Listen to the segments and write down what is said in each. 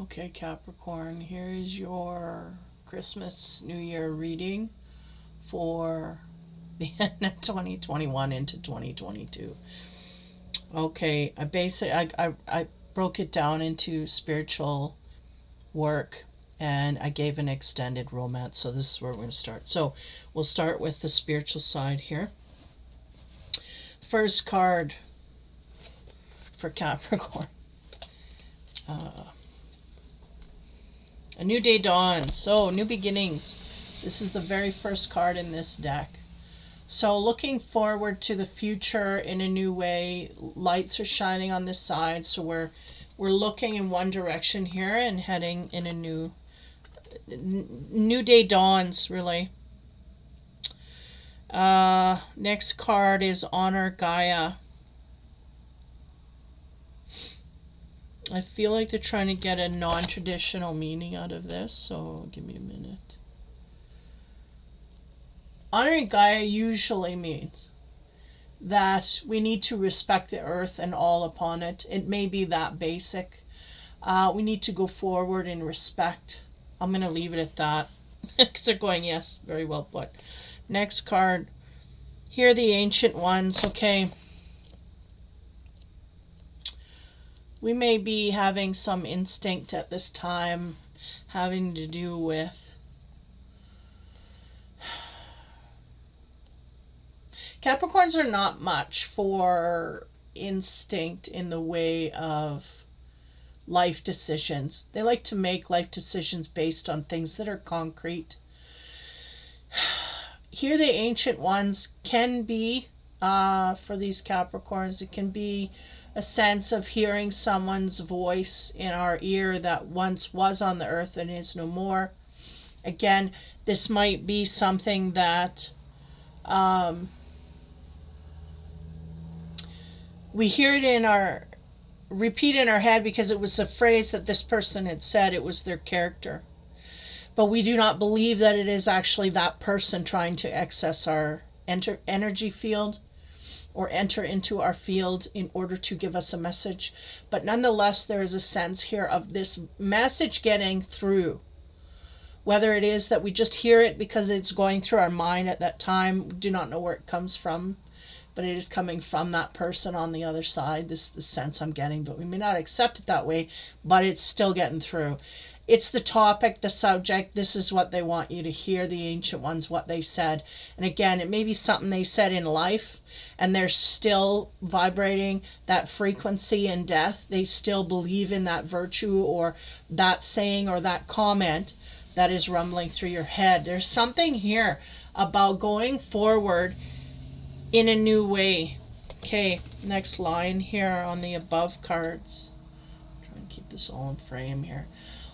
Okay, Capricorn, here is your Christmas New Year reading for the end of 2021 into 2022. Okay, I broke it down into spiritual work, and I gave an extended romance. So this is where we're going to start. So we'll start with the spiritual side here. First card for Capricorn. A new day dawns. So, new beginnings. This is the very first card in this deck. So, looking forward to the future in a new way. Lights are shining on this side, so we're looking in one direction here and heading in a new day dawns, really. Next card is Honor Gaia. I feel like they're trying to get a non-traditional meaning out of this, so give me a minute. Honoring Gaia usually means that we need to respect the earth and all upon it. It may be that basic. We need to go forward in respect. I'm going to leave it at that because they're going, yes, very well put. Next card. Here are the Ancient Ones. Okay. We may be having some instinct at this time having to do with Capricorns are not much for instinct in the way of life decisions. They like to make life decisions based on things that are concrete. Here the Ancient Ones can be, for these Capricorns, it can be a sense of hearing someone's voice in our ear that once was on the earth and is no more. Again, this might be something that we hear it in our, repeat in our head because it was a phrase that this person had said. It was their character. But we do not believe that it is actually that person trying to access our energy field or enter into our field in order to give us a message. But nonetheless, there is a sense here of this message getting through. Whether it is that we just hear it because it's going through our mind at that time, we do not know where it comes from, but it is coming from that person on the other side. This is the sense I'm getting, but we may not accept it that way, but it's still getting through. It's the topic, the subject. This is what they want you to hear, the Ancient Ones, what they said. And again, it may be something they said in life, and they're still vibrating that frequency in death. They still believe in that virtue or that saying or that comment that is rumbling through your head. There's something here about going forward in a new way. Okay, next line here on the above cards. I'm trying to keep this all in frame here.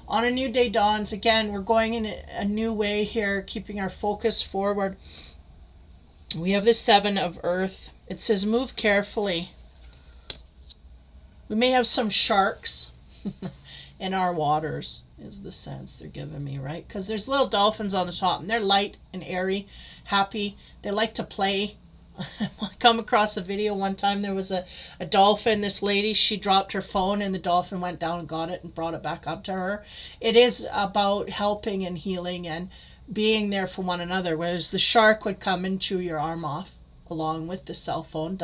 On a new day dawns. Again, we're going in a new way here, keeping our focus forward. We have the Seven of Earth. It says move carefully. We may have some sharks in our waters, is the sense they're giving me, right? Because there's little dolphins on the top, and they're light and airy, happy. They like to play. I come across a video one time. There was a dolphin. This lady, she dropped her phone and the dolphin went down and got it and brought it back up to her. It is about helping and healing and being there for one another, whereas the shark would come and chew your arm off along with the cell phone,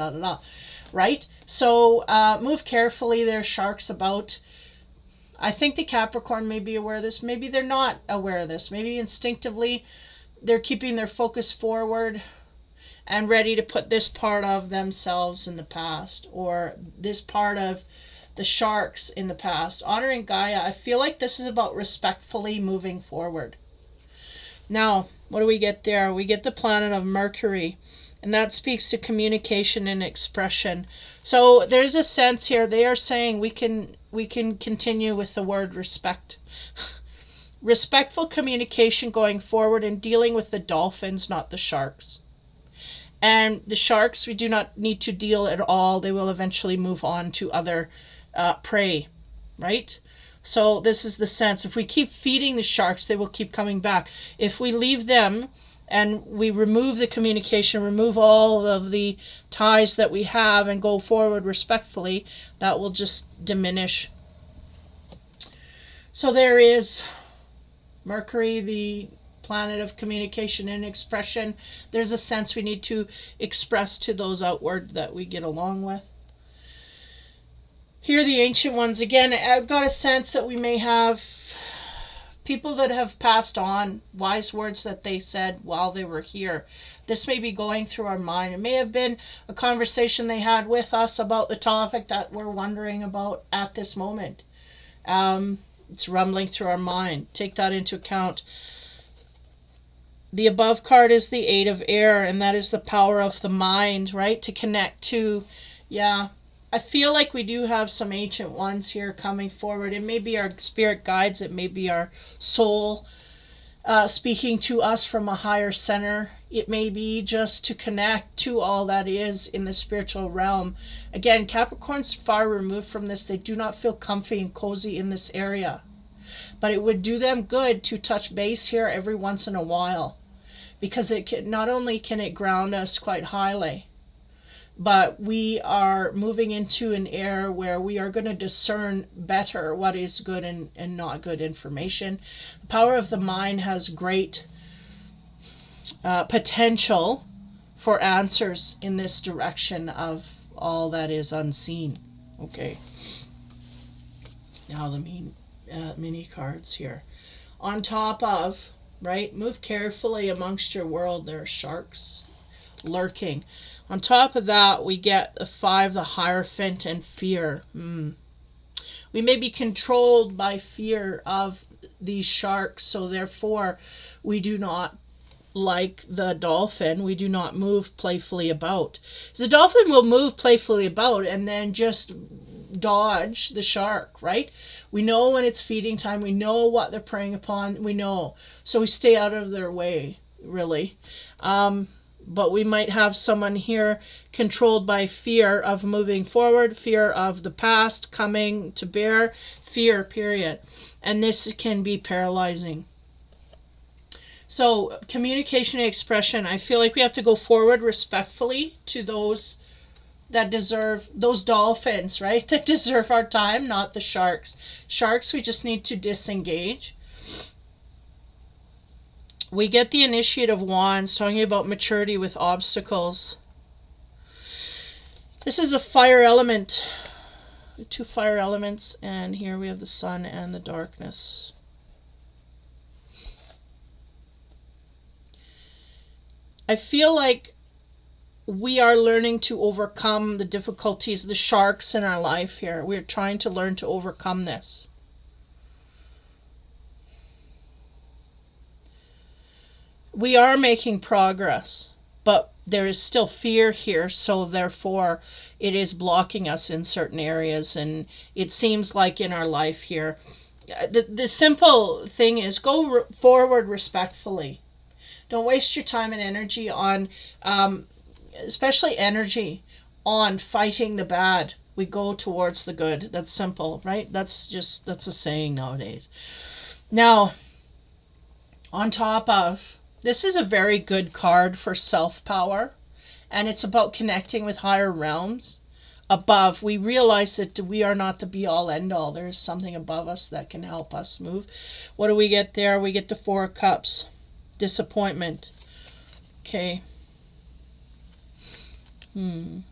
right? So move carefully. There's sharks about. I think the Capricorn may be aware of this. Maybe they're not aware of this. Maybe instinctively they're keeping their focus forward and ready to put this part of themselves in the past, or this part of the sharks in the past. Honoring Gaia, I feel like this is about respectfully moving forward. Now, what do we get there? We get the planet of Mercury, and that speaks to communication and expression. So there's a sense here. They are saying we can continue with the word respect. Respectful communication going forward and dealing with the dolphins, not the sharks. And the sharks, we do not need to deal at all. They will eventually move on to other prey, right? So this is the sense. If we keep feeding the sharks, they will keep coming back. If we leave them and we remove the communication, remove all of the ties that we have and go forward respectfully, that will just diminish. So there is Mercury, the planet of communication and expression. There's a sense we need to express to those outward that we get along with. Here, the ancient ones, again, I've got a sense that we may have people that have passed on, wise words that they said while they were here. This may be going through our mind. It may have been a conversation they had with us about the topic that we're wondering about at this moment. It's rumbling through our mind. Take that into account. The above card is the Eight of Air, and that is the power of the mind, right? To connect to, yeah. I feel like we do have some ancient ones here coming forward. It may be our spirit guides. It may be our soul speaking to us from a higher center. It may be just to connect to all that is in the spiritual realm. Again, Capricorn's far removed from this. They do not feel comfy and cozy in this area. But it would do them good to touch base here every once in a while, because it can, not only can it ground us quite highly, but we are moving into an era where we are going to discern better what is good and not good information. The power of the mind has great potential for answers in this direction of all that is unseen. Okay. Now the mini cards here. On top of, right, move carefully amongst your world. There are sharks lurking. On top of that, we get the 5, the Hierophant, and fear. We may be controlled by fear of these sharks, so therefore we do not, like the dolphin, we do not move playfully about. So the dolphin will move playfully about and then just dodge the shark, right? We know when it's feeding time. We know what they're preying upon. We know. So we stay out of their way, really. But we might have someone here controlled by fear of moving forward, fear of the past coming to bear, fear, period. And this can be paralyzing. So communication and expression, I feel like we have to go forward respectfully to those that deserve, those dolphins, right? That deserve our time, not the sharks. Sharks, we just need to disengage. We get the Initiate of Wands talking about maturity with obstacles. This is a fire element. 2 fire elements, and here we have the sun and the darkness. I feel like we are learning to overcome the difficulties, the sharks in our life here. We're trying to learn to overcome this. We are making progress, but there is still fear here, so therefore it is blocking us in certain areas, and it seems like in our life here. The simple thing is go forward respectfully. Don't waste your time and energy on, especially energy, on fighting the bad. We go towards the good. That's simple, right? That's a saying nowadays. Now, on top of, this is a very good card for self-power, and it's about connecting with higher realms. Above, we realize that we are not the be-all, end-all. There is something above us that can help us move. What do we get there? We get the 4 of Cups. Disappointment. Okay. I'm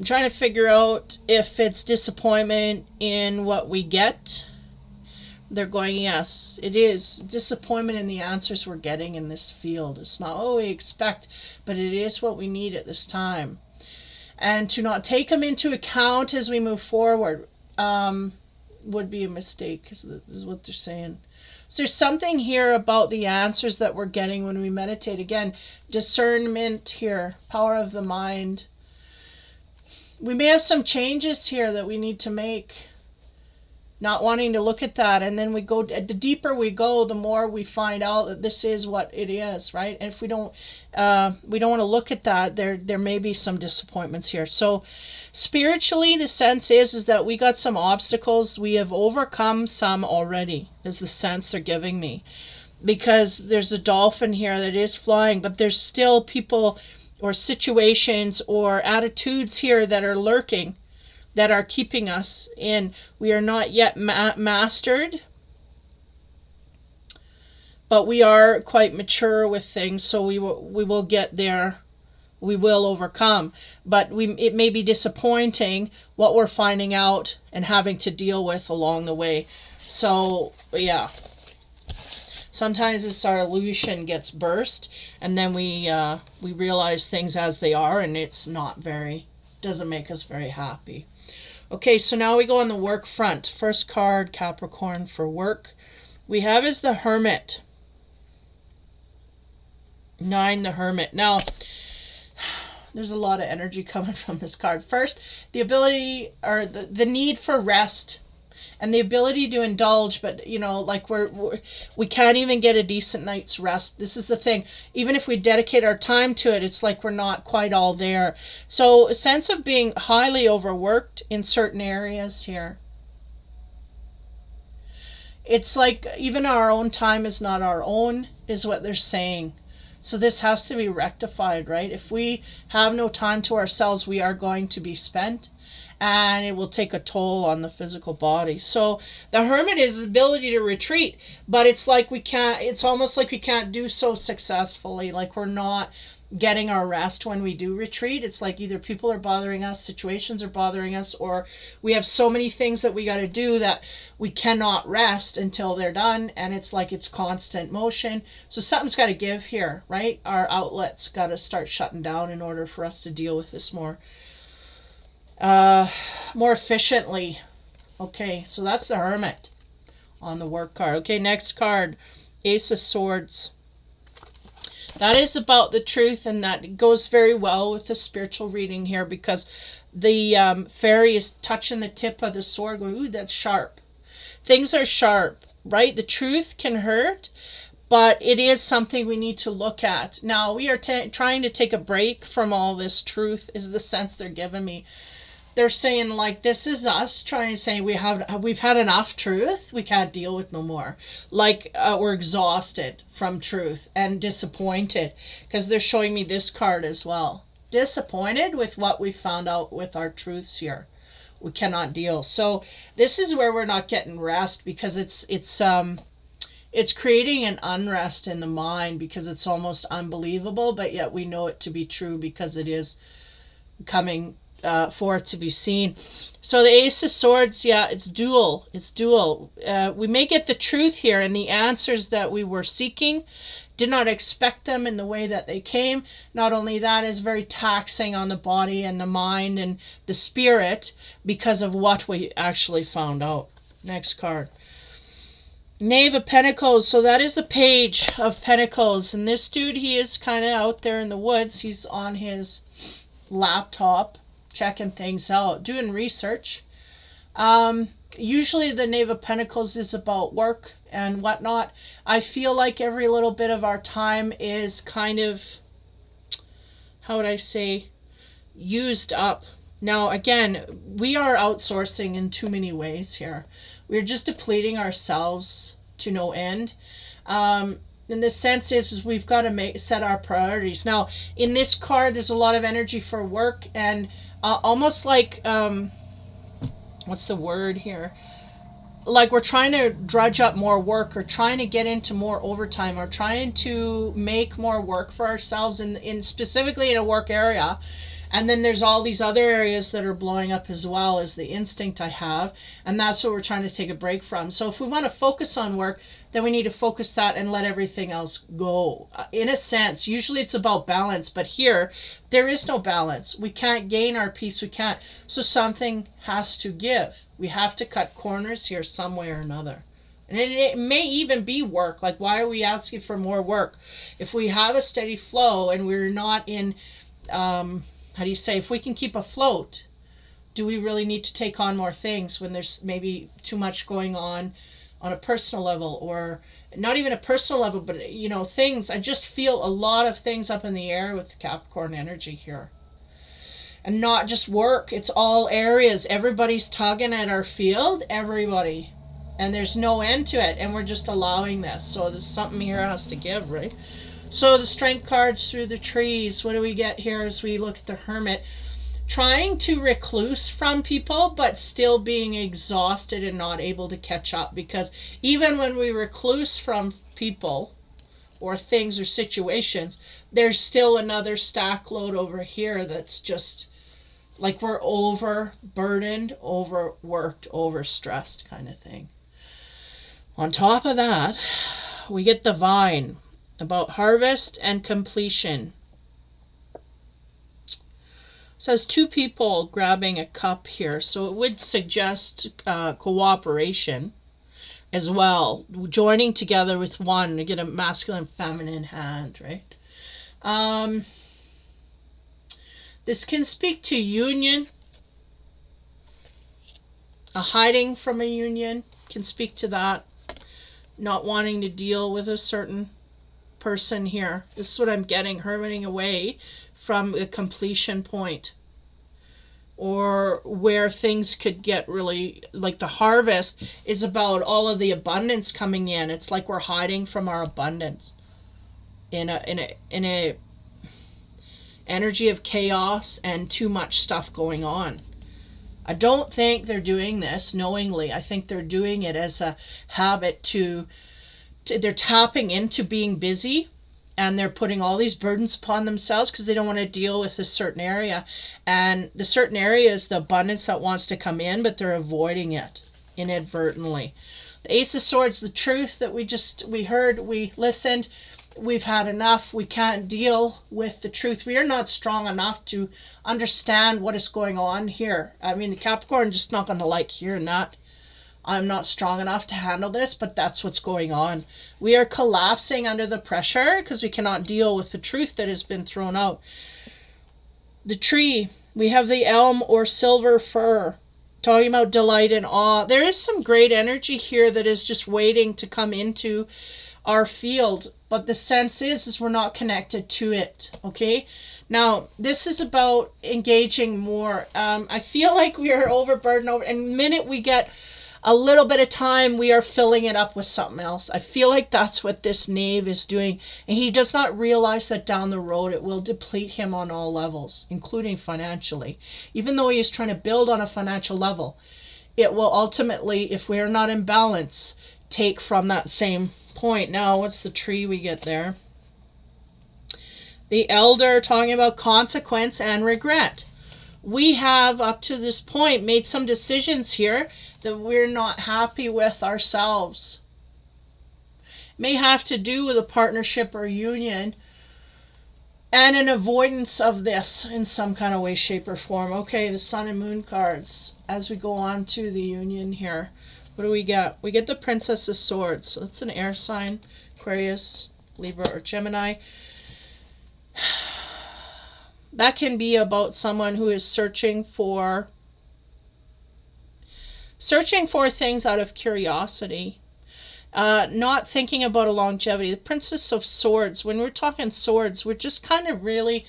trying to figure out if it's disappointment in what we get. They're going, yes, it is. Disappointment in the answers we're getting in this field. It's not what we expect, but it is what we need at this time. And to not take them into account as we move forward would be a mistake, because this is what they're saying. So there's something here about the answers that we're getting when we meditate. Again, discernment here, power of the mind. We may have some changes here that we need to make. Not wanting to look at that, and then we go, the deeper we go, the more we find out that this is what it is, right? And if we don't want to look at that, there may be some disappointments here. So spiritually, the sense is that we got some obstacles. We have overcome some already, is the sense they're giving me, because there's a dolphin here that is flying, but there's still people or situations or attitudes here that are lurking that are keeping us in. We are not yet mastered, but we are quite mature with things, so we will get there. We will overcome, but it may be disappointing what we're finding out and having to deal with along the way. So yeah, sometimes it's our illusion gets burst, and then we realize things as they are, and it's not very, doesn't make us very happy. Okay, so now we go on the work front. First card, Capricorn, for work we have is the Hermit. 9, the Hermit. Now, there's a lot of energy coming from this card. First, the ability, or the need for rest and the ability to indulge, but you know, like we can't even get a decent night's rest. This is the thing. Even if we dedicate our time to it, it's like we're not quite all there. So a sense of being highly overworked in certain areas here. It's like even our own time is not our own, is what they're saying. So this has to be rectified, right? If we have no time to ourselves, we are going to be spent, and it will take a toll on the physical body. So the Hermit is the ability to retreat, but it's like we can't, it's almost like we can't do so successfully. Like we're not getting our rest when we do retreat. It's like either people are bothering us, situations are bothering us, or we have so many things that we got to do that we cannot rest until they're done, and it's like it's constant motion. So something's got to give here, right? Our outlets got to start shutting down in order for us to deal with this more efficiently. Okay, so that's the Hermit on the work card. Okay, next card, Ace of Swords. That is about the truth, and that goes very well with the spiritual reading here, because the fairy is touching the tip of the sword going, ooh, that's sharp. Things are sharp, right? The truth can hurt, but it is something we need to look at. Now, we are trying to take a break from all this truth, is the sense they're giving me. They're saying, like, this is us trying to say we've had enough truth. We can't deal with no more. Like, we're exhausted from truth and disappointed, because they're showing me this card as well. Disappointed with what we found out with our truths here. We cannot deal. So this is where we're not getting rest, because it's creating an unrest in the mind, because it's almost unbelievable, but yet we know it to be true because it is coming forth to be seen. So the Ace of Swords, yeah, it's dual. It's dual. We may get the truth here and the answers that we were seeking. Did not expect them in the way that they came. Not only that, is very taxing on the body and the mind and the spirit because of what we actually found out. Next card. Knave of Pentacles. So that is the Page of Pentacles. And this dude, he is kind of out there in the woods. He's on his laptop, checking things out, doing research. Usually the Knave of Pentacles is about work and whatnot. I feel like every little bit of our time is kind of, how would I say, used up. Now, again, we are outsourcing in too many ways here. We're just depleting ourselves to no end. And the sense is we've got to set our priorities. Now, in this card, there's a lot of energy for work, and almost like, what's the word here? Like we're trying to drudge up more work, or trying to get into more overtime, or trying to make more work for ourselves in specifically in a work area. And then there's all these other areas that are blowing up as well, as the instinct I have. And that's what we're trying to take a break from. So if we want to focus on work, then we need to focus that and let everything else go. In a sense, usually it's about balance. But here, there is no balance. We can't gain our peace. We can't. So something has to give. We have to cut corners here some way or another. And it may even be work. Like, why are we asking for more work? If we have a steady flow and we're not in... how do you say, if we can keep afloat, do we really need to take on more things when there's maybe too much going on a personal level, or not even a personal level, but, you know, things. I just feel a lot of things up in the air with Capricorn energy here. And not just work, it's all areas. Everybody's tugging at our field, everybody. And there's no end to it, and we're just allowing this. So there's something here has to give, right? So the Strength cards through the trees. What do we get here as we look at the Hermit? trying to recluse from people, but still being exhausted and not able to catch up. Because even when we recluse from people or things or situations, there's still another stack load over here that's just like we're overburdened, overworked, overstressed kind of thing. On top of that, we get the vine about harvest and completion. It says two people grabbing a cup here, so it would suggest cooperation as well, joining together with one to get a masculine feminine hand, right? This can speak to union, a hiding from a union can speak to that, not wanting to deal with a certain person here. This is what I'm getting, hermiting away from a completion point, or where things could get really, like the harvest is about all of the abundance coming in. It's like we're hiding from our abundance in a energy of chaos and too much stuff going on. I don't think they're doing this knowingly. I think they're doing it as a habit to they're tapping into being busy, and they're putting all these burdens upon themselves because they don't want to deal with a certain area. And the certain area is the abundance that wants to come in, but they're avoiding it inadvertently. The Ace of Swords, the truth that we heard, we listened, we've had enough. We can't deal with the truth. We are not strong enough to understand what is going on here. I mean, the Capricorn just not going to like hearing that. I'm not strong enough to handle this, but that's what's going on. We are collapsing under the pressure because we cannot deal with the truth that has been thrown out. The tree, we have the elm or silver fir, talking about delight and awe. There is some great energy here that is just waiting to come into our field, but the sense is we're not connected to it, okay? Now, this is about engaging more. I feel like we are overburdened, and the minute we get a little bit of time, we are filling it up with something else. I feel like that's what this knave is doing, and he does not realize that down the road it will deplete him on all levels, including financially. Even though he is trying to build on a financial level, it will ultimately, if we are not in balance, take from that same point. Now, what's the tree we get there? The elder, talking about consequence and regret. We have, up to this point, made some decisions here that we're not happy with ourselves. It may have to do with a partnership or union and an avoidance of this in some kind of way, shape, or form. Okay, the Sun and Moon cards. As we go on to the union here, what do we get? We get the Princess of Swords. So that's an air sign, Aquarius, Libra, or Gemini. That can be about someone who is searching for things out of curiosity, not thinking about a longevity. The Princess of Swords, when we're talking swords, we're just kind of really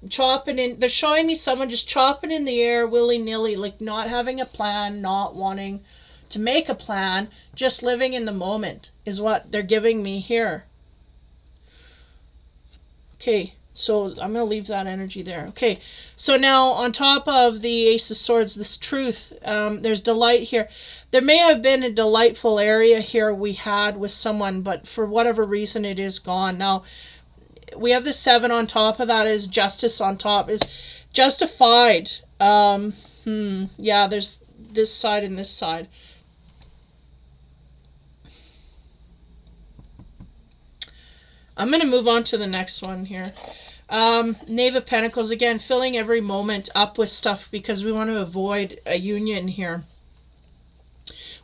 chopping in. They're showing me someone just chopping in the air willy-nilly, like not having a plan, not wanting to make a plan, just living in the moment is what they're giving me here. Okay. So I'm going to leave that energy there. Okay, so now on top of the Ace of Swords, this truth, there's delight here. There may have been a delightful area here we had with someone, but for whatever reason it is gone. Now, we have the 7 on top of that, is justice on top, is justified. Yeah, there's this side and this side. I'm going to move on to the next one here. Knave of Pentacles, again, filling every moment up with stuff because we want to avoid a union here.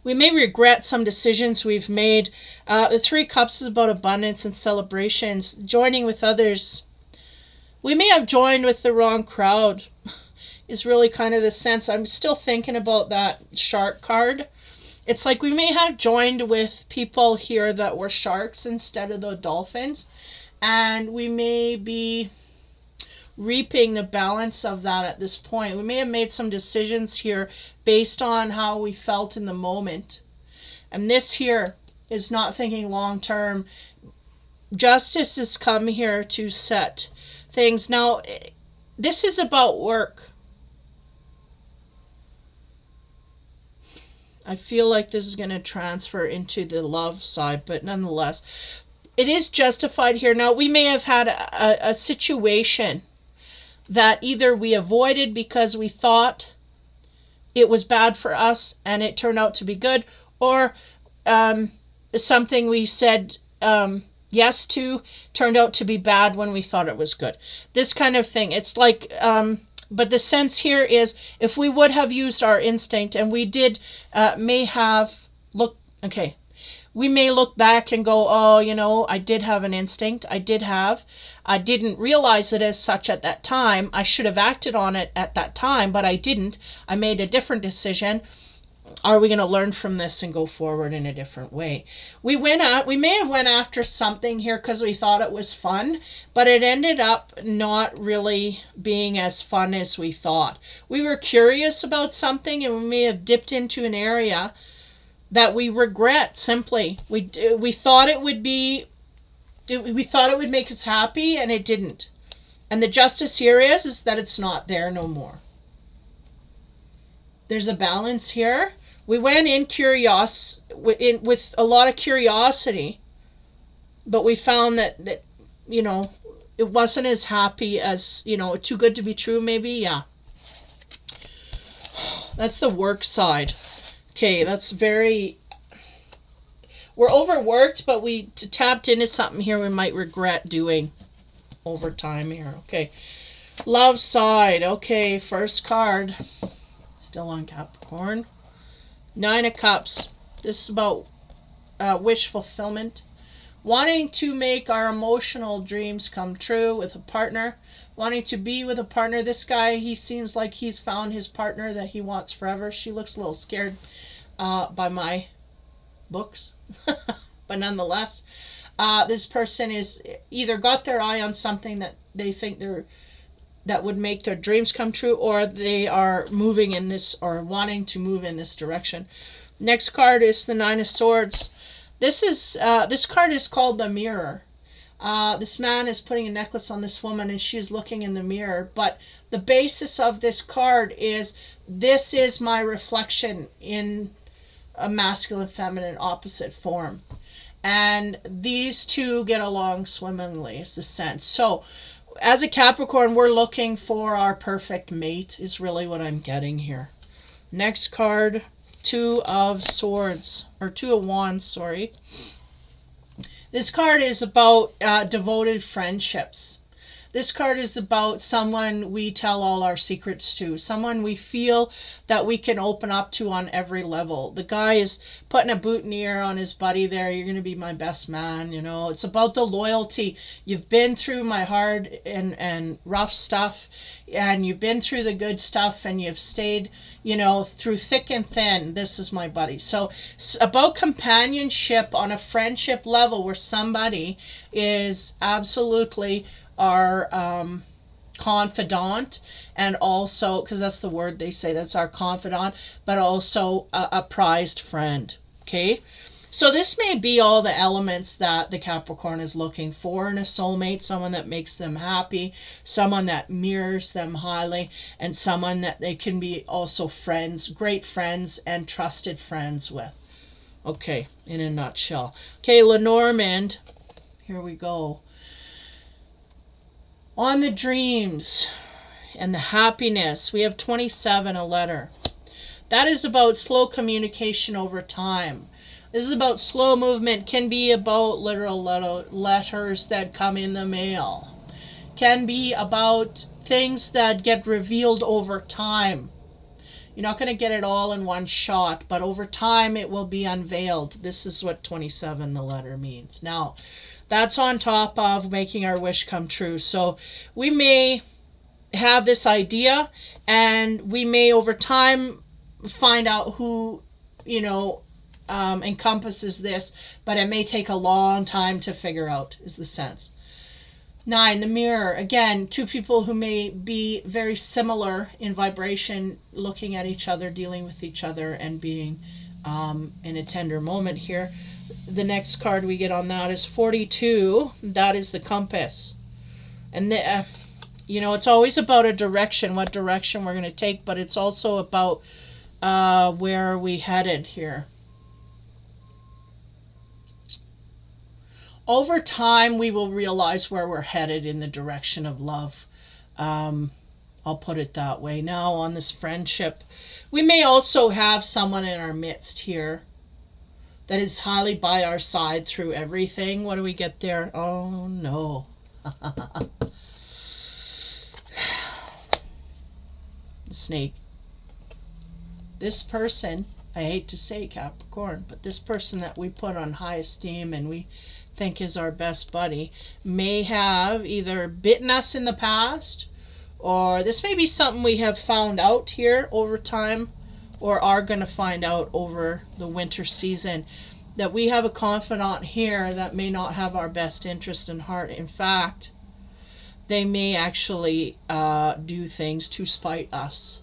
We may regret some decisions we've made. The 3 Cups is about abundance and celebrations, joining with others. We may have joined with the wrong crowd is really kind of the sense. I'm still thinking about that shark card. It's like we may have joined with people here that were sharks instead of the dolphins. And we may be reaping the balance of that at this point. We may have made some decisions here based on how we felt in the moment. And this here is not thinking long term. Justice has come here to set things. Now, this is about work. I feel like this is going to transfer into the love side, but nonetheless, it is justified here. Now, we may have had a situation that either we avoided because we thought it was bad for us and it turned out to be good, or something we said yes to turned out to be bad when we thought it was good. This kind of thing. It's like, but the sense here is if we would have used our instinct, and we did, may have okay, we may look back and go, oh, you know, I did have an instinct. I didn't realize it as such at that time. I should have acted on it at that time, but I didn't. I made a different decision. Are we going to learn from this and go forward in a different way? We may have went after something here because we thought it was fun, but it ended up not really being as fun as we thought. We were curious about something, and we may have dipped into an area that we regret. Simply, we thought it would make us happy, and it didn't. And the justice here is that it's not there no more. There's a balance here. We went in with a lot of curiosity, but we found that you know, it wasn't as happy as, you know, too good to be true, maybe. Yeah, that's the work side. Okay, that's very, we're overworked, but we tapped into something here we might regret doing over time here. Okay, love side. Okay, first card, still on Capricorn. 9 of Cups. This is about wish fulfillment. Wanting to make our emotional dreams come true with a partner. Wanting to be with a partner. This guy, he seems like he's found his partner that he wants forever. She looks a little scared by my books. But nonetheless, this person is either got their eye on something that they think that would make their dreams come true, or they are moving in this, or wanting to move in this direction. Next card is the 9 of Swords. This card is called the Mirror. This man is putting a necklace on this woman, and she's looking in the mirror. But the basis of this card is, this is my reflection in a masculine, feminine, opposite form. And these two get along swimmingly, is the sense. So, as a Capricorn, we're looking for our perfect mate, is really what I'm getting here. Next card, 2 of Swords, or 2 of Wands, sorry. This card is about devoted friendships. This card is about someone we tell all our secrets to, someone we feel that we can open up to on every level. The guy is putting a boutonniere on his buddy there. You're going to be my best man, you know. It's about the loyalty. You've been through my hard and rough stuff, and you've been through the good stuff, and you've stayed, you know, through thick and thin. This is my buddy. So it's about companionship on a friendship level, where somebody is absolutely our confidant, and also, because that's the word they say, that's our confidant, but also a prized friend. Okay, so this may be all the elements that the Capricorn is looking for in a soulmate: someone that makes them happy, someone that mirrors them highly, and someone that they can be also friends, great friends and trusted friends with. Okay, in a nutshell. Okay, Lenormand, here we go. On the dreams and the happiness, we have 27, a letter. That is about slow communication over time. This is about slow movement. Can be about literal letters that come in the mail. Can be about things that get revealed over time. You're not going to get it all in one shot, but over time it will be unveiled. This is what 27, the letter, means. Now, that's on top of making our wish come true. So we may have this idea, and we may over time find out who, you know, encompasses this, but it may take a long time to figure out, is the sense. 9, the Mirror. Again, 2 people who may be very similar in vibration, looking at each other, dealing with each other, and being in a tender moment here. The next card we get on that is 42. That is the Compass. And you know, it's always about a direction, what direction we're going to take, but it's also about Where are we headed here? Over time, we will realize where we're headed in the direction of love. I'll put it that way. Now, on this friendship, we may also have someone in our midst here that is highly by our side through everything. What do we get there? Oh, no. The snake. This person, I hate to say Capricorn, but this person that we put on high esteem and we think is our best buddy may have either bitten us in the past, or this may be something we have found out here over time, or are going to find out over the winter season, that we have a confidant here that may not have our best interest in heart. In fact, they may actually do things to spite us,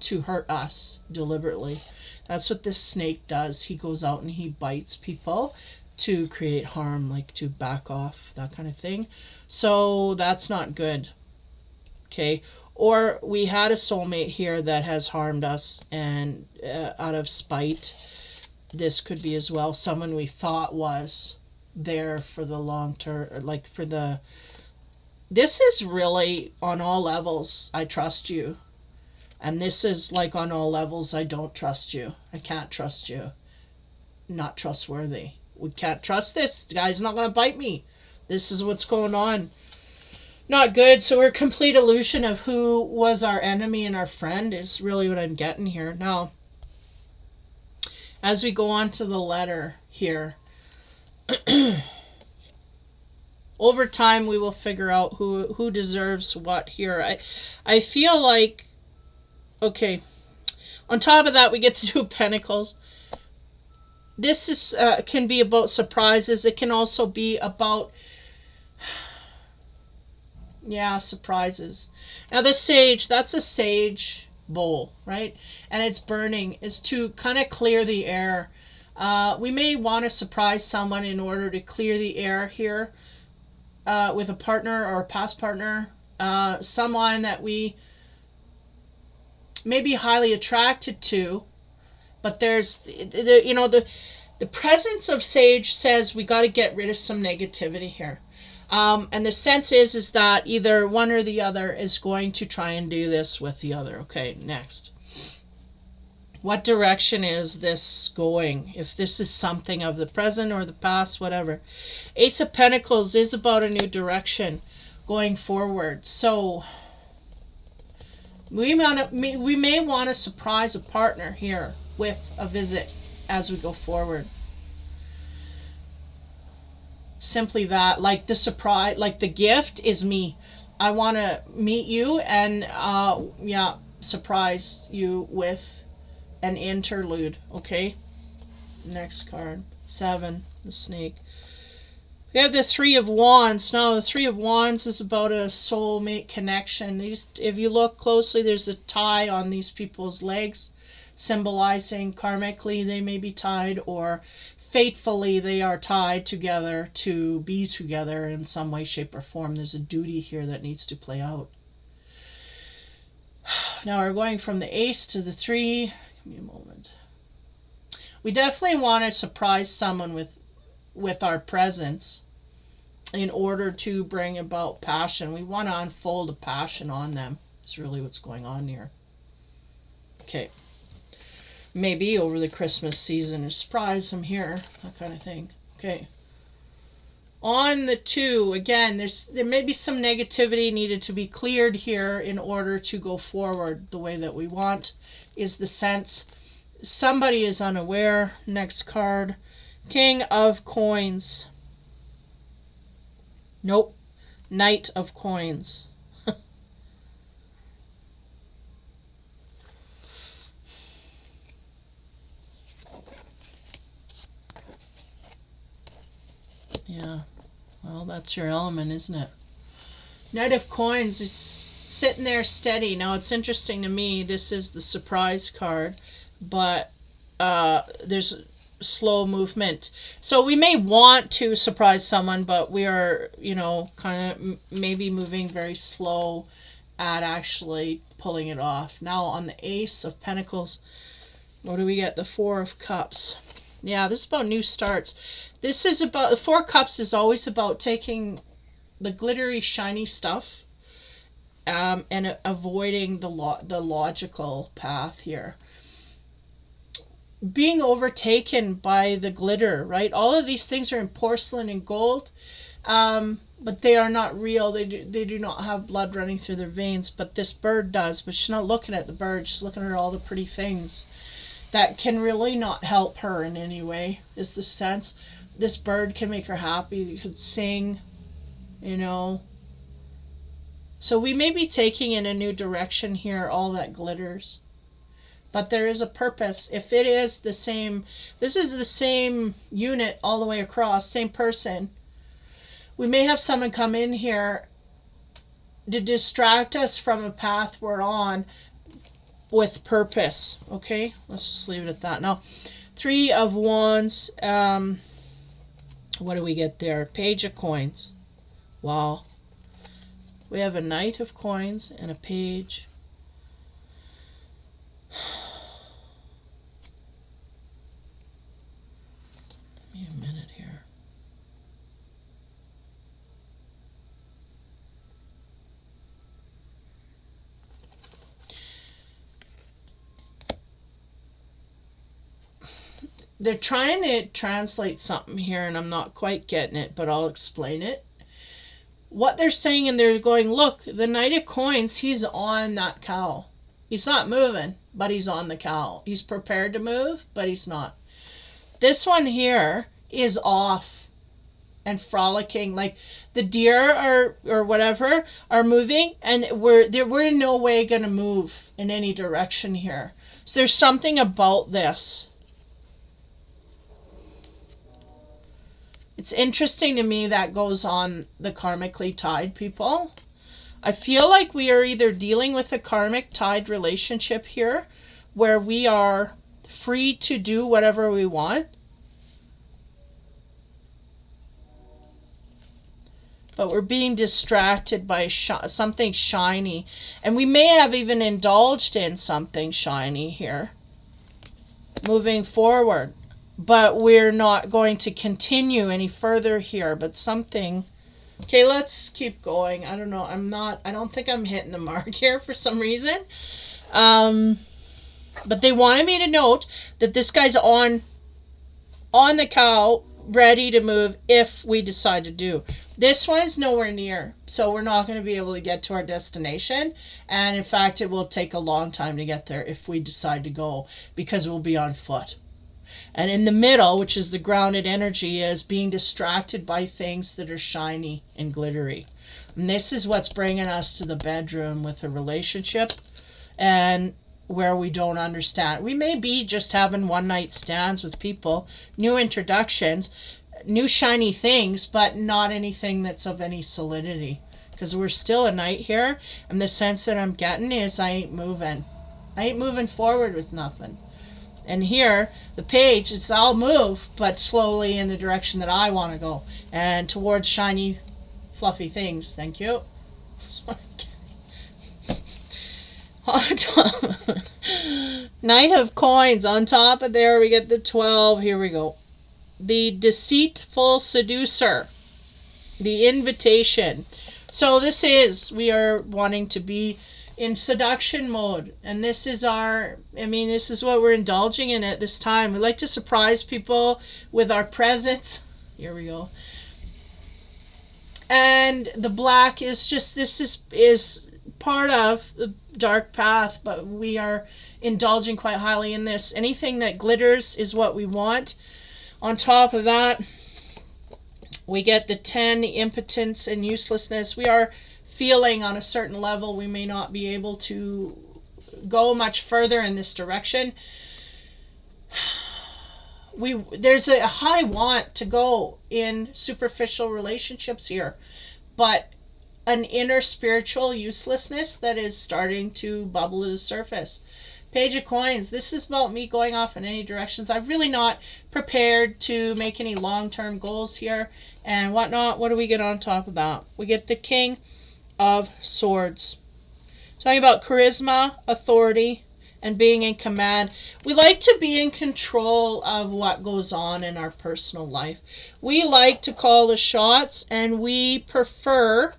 to hurt us deliberately. That's what this snake does. He goes out and he bites people to create harm, like to back off, that kind of thing. So that's not good. Okay. Or we had a soulmate here that has harmed us, and out of spite, this could be as well someone we thought was there for the long term, like for the, this is really on all levels, I trust you. And this is like on all levels, I don't trust you. I can't trust you. Not trustworthy. We can't trust this. The guy's not going to bite me. This is what's going on. Not good. So we're a complete illusion of who was our enemy and our friend is really what I'm getting here. Now, as we go on to the letter here, over time we will figure out who deserves what here. I feel like, okay, on top of that we get the Two of Pentacles. This is can be about surprises. It can also be about, yeah, surprises. Now this sage, that's a sage bowl, right? And it's burning, is to kind of clear the air. We may want to surprise someone in order to clear the air here with a partner or a past partner, someone that we may be highly attracted to. But there's, you know, the presence of sage says we got to get rid of some negativity here. And the sense is that either one or the other is going to try and do this with the other. Okay, next. What direction is this going? If this is something of the present or the past, whatever. Ace of Pentacles is about a new direction going forward. So we may want to surprise a partner here with a visit as we go forward. Simply that, like the surprise, like the gift is me. I want to meet you and yeah, surprise you with an interlude. Okay, next card, 7, the snake. We have the Three of Wands. Now the Three of Wands is about a soulmate connection. These, if you look closely, there's a tie on these people's legs, symbolizing karmically they may be tied, or fatefully they are tied together to be together in some way, shape, or form. There's a duty here that needs to play out. Now we're going from the Ace to the 3. Give me a moment. We definitely want to surprise someone with our presence in order to bring about passion. We want to unfold a passion on them. That's really what's going on here. Okay. Maybe over the Christmas season, to surprise them here, that kind of thing. Okay. On the 2, again, there may be some negativity needed to be cleared here in order to go forward the way that we want, is the sense. Somebody is unaware. Next card, King of Coins. Nope. Knight of Coins. Yeah, well, that's your element, isn't it? Knight of Coins is sitting there steady. Now, it's interesting to me, this is the surprise card, but there's slow movement. So we may want to surprise someone, but we are, you know, kind of maybe moving very slow at actually pulling it off. Now on the Ace of Pentacles, what do we get? The Four of Cups. Yeah, this is about new starts. This is about, the Four Cups is always about taking the glittery, shiny stuff and avoiding the logical path here. Being overtaken by the glitter, right? All of these things are in porcelain and gold, but they are not real. They do not have blood running through their veins, but this bird does. But she's not looking at the bird. She's looking at all the pretty things that can really not help her in any way, is the sense. This bird can make her happy. You could sing, you know. So we may be taking in a new direction here, all that glitters. But there is a purpose. If it is the same, this is the same unit all the way across, same person. We may have someone come in here to distract us from a path we're on with purpose. Okay, let's just leave it at that. Now, Three of Wands. What do we get there? Page of Coins. Wow. We have a Knight of Coins and a Page. Give me a minute here. They're trying to translate something here, and I'm not quite getting it, but I'll explain it. What they're saying, and they're going, look, the Knight of Coins, he's on that cow. He's not moving, but he's on the cow. He's prepared to move, but he's not. This one here is off and frolicking. Like the deer are, or whatever, are moving, and we're in no way going to move in any direction here. So there's something about this. It's interesting to me that goes on the karmically tied people. I feel like we are either dealing with a karmic tied relationship here where we are free to do whatever we want, but we're being distracted by something shiny, and we may have even indulged in something shiny here moving forward, but we're not going to continue any further here. But something, okay, let's keep going. I don't know, I don't think I'm hitting the mark here for some reason. But they wanted me to note that this guy's on the cow, ready to move if we decide to do. This one's nowhere near, so we're not going to be able to get to our destination, and in fact it will take a long time to get there if we decide to go, because we'll be on foot. And in the middle, which is the grounded energy, is being distracted by things that are shiny and glittery. And this is what's bringing us to the bedroom with a relationship, and where we don't understand. We may be just having one night stands with people, new introductions, new shiny things, but not anything that's of any solidity. Because we're still a Knight here, and the sense that I'm getting is I ain't moving. I ain't moving forward with nothing. And here, the Page, is I'll move, but slowly in the direction that I want to go. And towards shiny, fluffy things. Thank you. Knight of Coins. On top of there, we get the 12. Here we go. The Deceitful Seducer. The Invitation. So this is, we are wanting to be in seduction mode, and this is this is what we're indulging in at this time. We like to surprise people with our presence. Here we go. And the black is just, this is part of the dark path, but we are indulging quite highly in this. Anything that glitters is what we want. On top of that, we get the 10, the impotence and uselessness. We are feeling on a certain level we may not be able to go much further in this direction. There's a high want to go in superficial relationships here, but an inner spiritual uselessness that is starting to bubble to the surface. Page of Coins. This is about me going off in any directions. I'm really not prepared to make any long-term goals here and whatnot. What do we get on top of that? We get the King of Swords. Talking about charisma, authority, and being in command. We like to be in control of what goes on in our personal life. We like to call the shots, and we prefer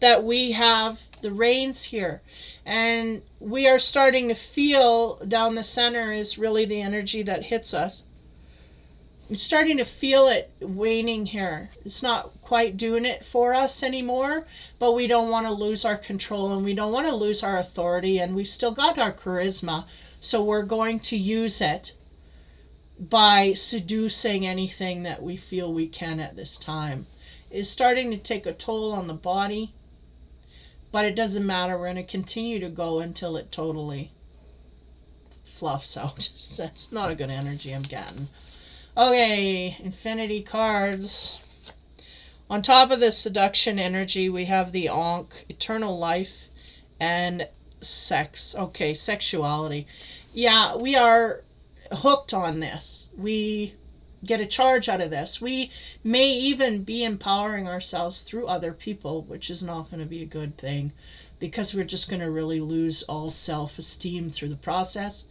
that we have the reins here. And we are starting to feel down the center is really the energy that hits us. I'm starting to feel it waning here. It's not quite doing it for us anymore, but we don't want to lose our control and we don't want to lose our authority, and we still got our charisma, so we're going to use it by seducing anything that we feel we can at this time. It's starting to take a toll on the body, but it doesn't matter. We're going to continue to go until it totally fluffs out. That's not a good energy I'm getting. Okay, infinity cards. On top of the seduction energy, we have the Ankh, eternal life, and sex. Okay, sexuality. Yeah, we are hooked on this. We get a charge out of this. We may even be empowering ourselves through other people, which is not going to be a good thing, because we're just going to really lose all self-esteem through the process.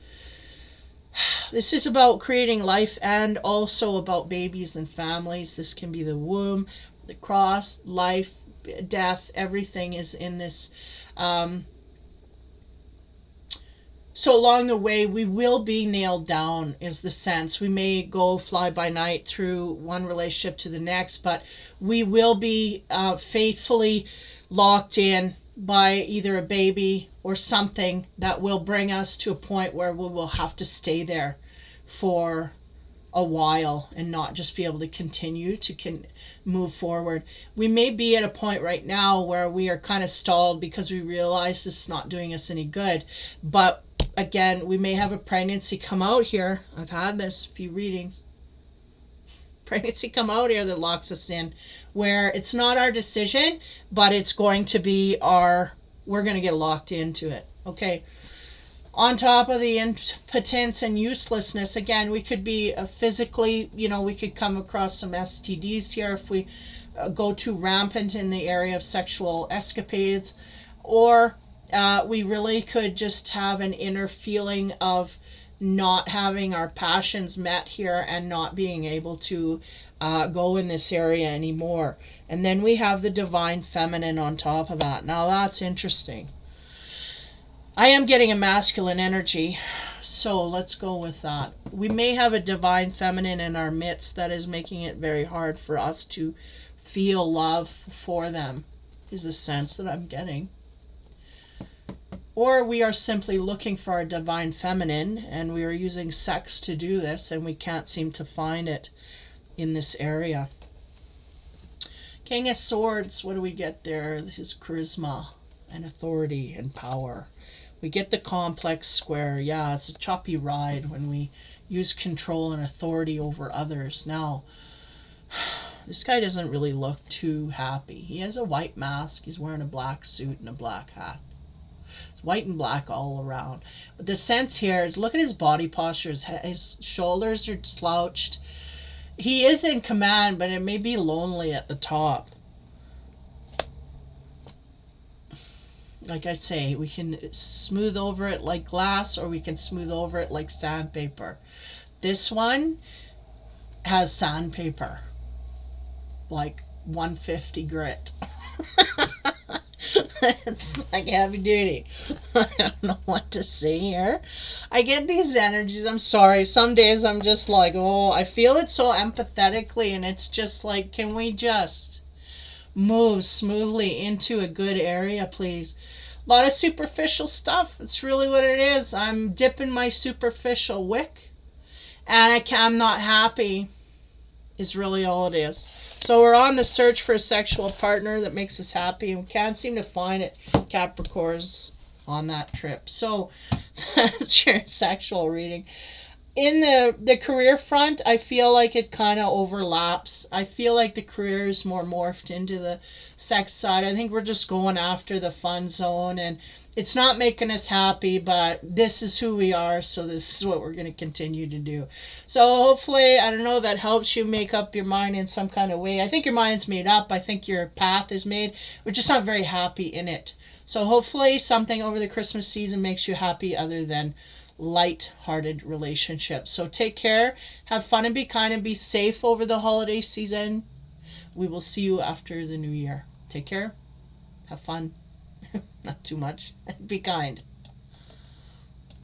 This is about creating life and also about babies and families. This can be the womb, the cross, life, death, everything is in this. So along the way, we will be nailed down, is the sense. We may go fly by night through one relationship to the next, but we will be faithfully locked in by either a baby or something that will bring us to a point where we will have to stay there for a while and not just be able to continue to move forward. We may be at a point right now where we are kind of stalled because we realize this is not doing us any good. But again, we may have a pregnancy come out here. I've had this few readings. Pregnancy come out here that locks us in, where it's not our decision, but it's going to be we're going to get locked into it. Okay. On top of the impotence and uselessness, again, we could be physically, we could come across some STDs here if we go too rampant in the area of sexual escapades, or we really could just have an inner feeling of not having our passions met here and not being able to go in this area anymore. And then we have the divine feminine on top of that. Now that's interesting. I am getting a masculine energy, so let's go with that. We may have a divine feminine in our midst that is making it very hard for us to feel love for them, is the sense that I'm getting. Or we are simply looking for our divine feminine, and we are using sex to do this, and we can't seem to find it in this area. King of Swords, what do we get there? This is charisma and authority and power. We get the complex square. Yeah, it's a choppy ride when we use control and authority over others. Now, this guy doesn't really look too happy. He has a white mask. He's wearing a black suit and a black hat. It's white and black all around. But the sense here is, look at his body posture. His shoulders are slouched. He is in command, but it may be lonely at the top. Like I say, we can smooth over it like glass, or we can smooth over it like sandpaper. This one has sandpaper, like 150 grit. It's like heavy duty. I don't know what to say here. I get these energies. I'm sorry. Some days I'm just like, oh, I feel it so empathetically, and it's just like, can we just move smoothly into a good area, please? A lot of superficial stuff. It's really what it is. I'm dipping my superficial wick, and I'm not happy, is really all it is. So we're on the search for a sexual partner that makes us happy, and we can't seem to find it, Capricorns, on that trip. So that's your sexual reading. In the career front, I feel like it kind of overlaps. I feel like the career is more morphed into the sex side. I think we're just going after the fun zone, and it's not making us happy, but this is who we are, so this is what we're going to continue to do. So hopefully, I don't know, that helps you make up your mind in some kind of way. I think your mind's made up. I think your path is made. We're just not very happy in it. So hopefully something over the Christmas season makes you happy other than light-hearted relationships. So take care, have fun, and be kind, and be safe over the holiday season. We will see you after the new year. Take care, have fun, not too much, and be kind.